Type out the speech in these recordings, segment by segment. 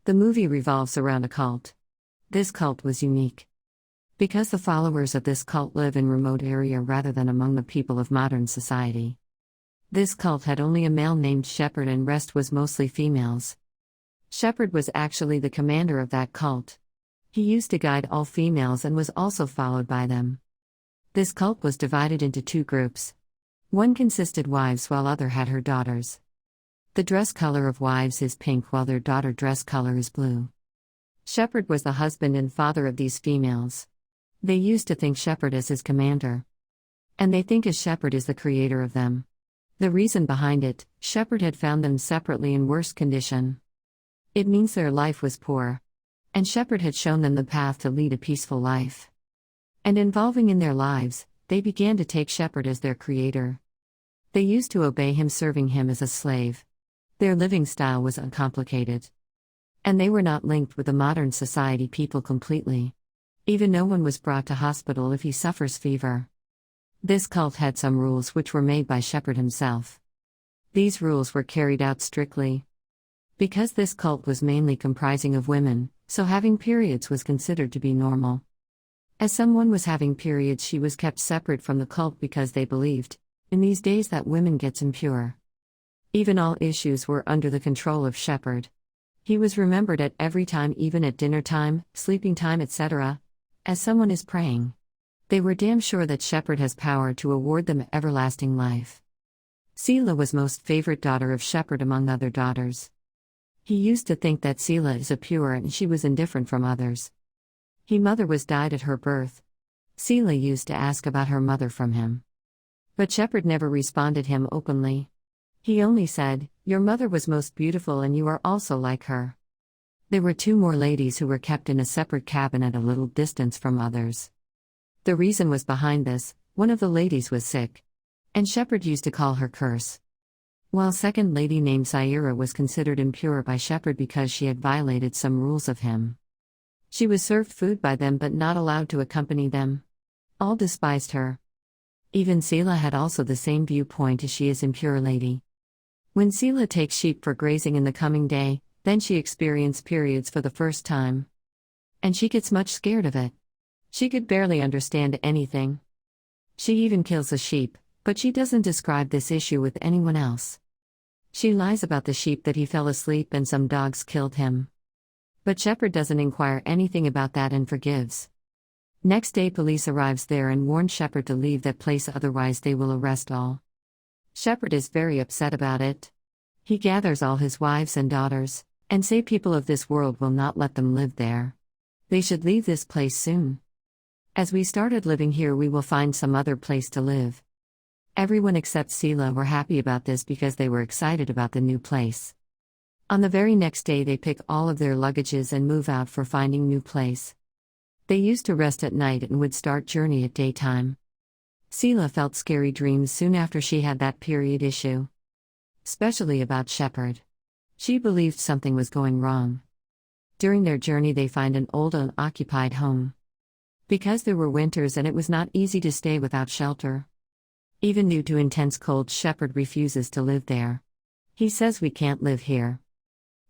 The movie revolves around a cult. This cult was unique because the followers of this cult live in remote area rather than among the people of modern society. This cult had only a male named Shepherd and rest was mostly females. Shepherd was actually the commander of that cult. He used to guide all females and was also followed by them. This cult was divided into two groups. One consisted wives while other had her daughters. The dress color of wives is pink while their daughter dress color is blue. Shepherd was the husband and father of these females. They used to think Shepherd as his commander. And they think as Shepherd is the creator of them. The reason behind it, Shepherd had found them separately in worse condition. It means their life was poor. And Shepherd had shown them the path to lead a peaceful life. And involving in their lives, they began to take Shepherd as their creator. They used to obey him, serving him as a slave. Their living style was uncomplicated. And they were not linked with the modern society people completely. Even no one was brought to hospital if he suffers fever. This cult had some rules which were made by Shepherd himself. These rules were carried out strictly. Because this cult was mainly comprising of women, so having periods was considered to be normal. As someone was having periods, she was kept separate from the cult because they believed, in these days, that women gets impure. Even all issues were under the control of Shepherd. He was remembered at every time, even at dinner time, sleeping time, etc., as someone is praying. They were damn sure that Shepherd has power to award them everlasting life. Selah was most favorite daughter of Shepherd among other daughters. He used to think that Selah is a pure and she was indifferent from others. His mother was died at her birth. Selah used to ask about her mother from him. But Shepherd never responded him openly. He only said, "Your mother was most beautiful and you are also like her." There were two more ladies who were kept in a separate cabin at a little distance from others. The reason was behind this: one of the ladies was sick. And Shepherd used to call her Curse. While second lady named Saira was considered impure by Shepherd because she had violated some rules of him. She was served food by them but not allowed to accompany them. All despised her. Even Selah had also the same viewpoint as she is impure lady. When Selah takes sheep for grazing in the coming day, then she experienced periods for the first time. And she gets much scared of it. She could barely understand anything. She even kills a sheep, but she doesn't describe this issue with anyone else. She lies about the sheep that he fell asleep and some dogs killed him. But Shepherd doesn't inquire anything about that and forgives. Next day police arrives there and warns Shepherd to leave that place, otherwise they will arrest all. Shepherd is very upset about it. He gathers all his wives and daughters, and say people of this world will not let them live there. They should leave this place soon. As we started living here, we will find some other place to live. Everyone except Selah were happy about this because they were excited about the new place. On the very next day they pick all of their luggages and move out for finding new place. They used to rest at night and would start journey at daytime. Selah felt scary dreams soon after she had that period issue. Especially about Shepherd. She believed something was going wrong. During their journey they find an old unoccupied home. Because there were winters and it was not easy to stay without shelter. Even due to intense cold, Shepherd refuses to live there. He says, "We can't live here.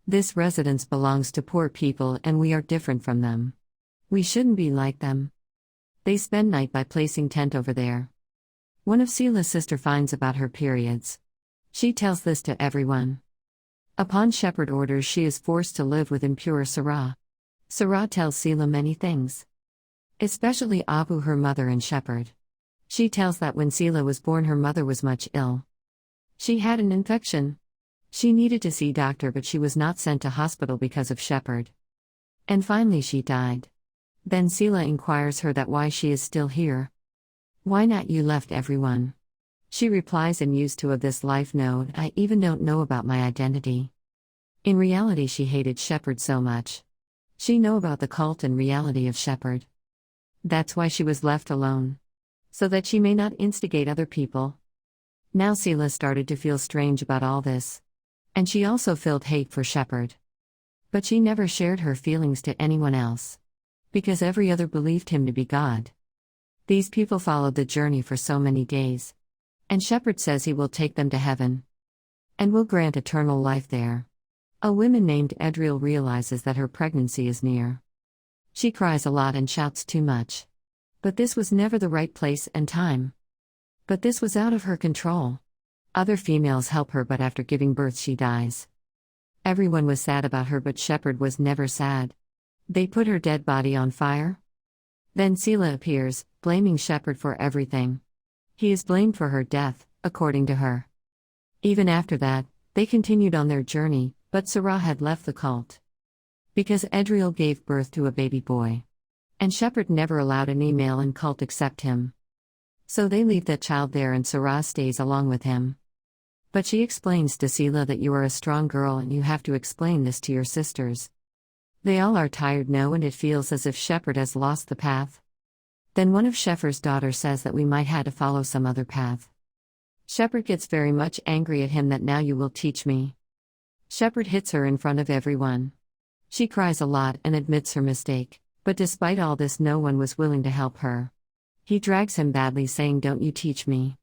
This residence belongs to poor people and we are different from them. We shouldn't be like them." They spend night by placing tent over there. One of Selah's sister finds about her periods. She tells this to everyone. Upon Shepherd orders, she is forced to live with impure Sarah. Sarah tells Selah many things. Especially Abu, her mother, and Shepherd. She tells that when Selah was born her mother was much ill. She had an infection. She needed to see doctor but she was not sent to hospital because of Shepherd. And finally she died. Then Selah inquires her that why she is still here. "Why not you left everyone?" She replies, "I'm used to of this life, no, I even don't know about my identity." In reality she hated Shepherd so much. She know about the cult and reality of Shepherd. That's why she was left alone. So that she may not instigate other people. Now Selah started to feel strange about all this. And she also felt hate for Shepherd. But she never shared her feelings to anyone else. Because every other believed him to be God. These people followed the journey for so many days. And Shepherd says he will take them to heaven. And will grant eternal life there. A woman named Edriel realizes that her pregnancy is near. She cries a lot and shouts too much. But this was never the right place and time. But this was out of her control. Other females help her, but after giving birth she dies. Everyone was sad about her, but Shepherd was never sad. They put her dead body on fire. Then Selah appears, blaming Shepherd for everything. He is blamed for her death, according to her. Even after that, they continued on their journey, but Sarah had left the cult. Because Edriel gave birth to a baby boy. And Shepherd never allowed any male in cult except him. So they leave that child there and Sarah stays along with him. But she explains to Selah that you are a strong girl and you have to explain this to your sisters. They all are tired now and it feels as if Shepherd has lost the path. Then one of Shepherd's daughters says that we might have to follow some other path. Shepherd gets very much angry at him that now you will teach me. Shepherd hits her in front of everyone. She cries a lot and admits her mistake, but despite all this no one was willing to help her. He drags him badly saying, "Don't you teach me."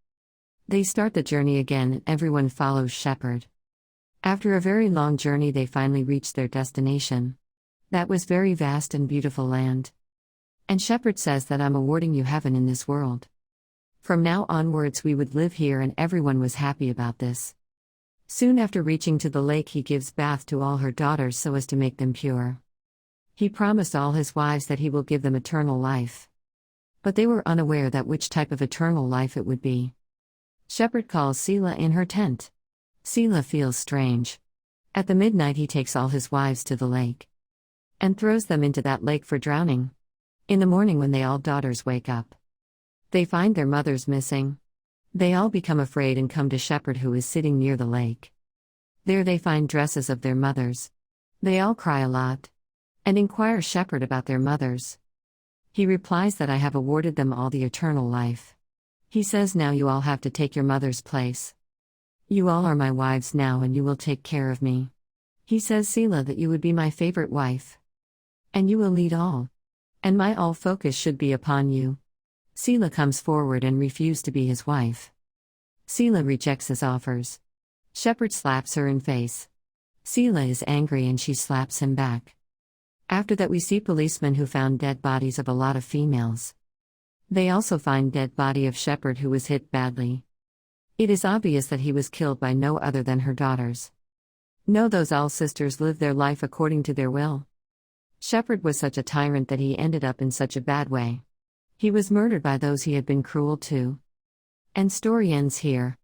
They start the journey again and everyone follows Shepherd. After a very long journey they finally reach their destination. That was very vast and beautiful land. And Shepherd says that I'm awarding you heaven in this world. From now onwards we would live here and everyone was happy about this. Soon after reaching to the lake he gives bath to all her daughters so as to make them pure. He promised all his wives that he will give them eternal life. But they were unaware that which type of eternal life it would be. Shepherd calls Selah in her tent. Selah feels strange. At the midnight he takes all his wives to the lake. And throws them into that lake for drowning. In the morning when they all daughters wake up. They find their mothers missing. They all become afraid and come to Shepherd who is sitting near the lake. There they find dresses of their mothers. They all cry a lot. And inquire Shepherd about their mothers. He replies that I have awarded them all the eternal life. He says now you all have to take your mother's place. You all are my wives now and you will take care of me. He says Selah that you would be my favorite wife. And you will lead all. And my all focus should be upon you. Selah comes forward and refuses to be his wife. Selah rejects his offers. Shepherd slaps her in face. Selah is angry and she slaps him back. After that we see policemen who found dead bodies of a lot of females. They also find dead body of Shepherd who was hit badly. It is obvious that he was killed by no other than her daughters. No, those all sisters lived their life according to their will. Shepherd was such a tyrant that he ended up in such a bad way. He was murdered by those he had been cruel to. And story ends here.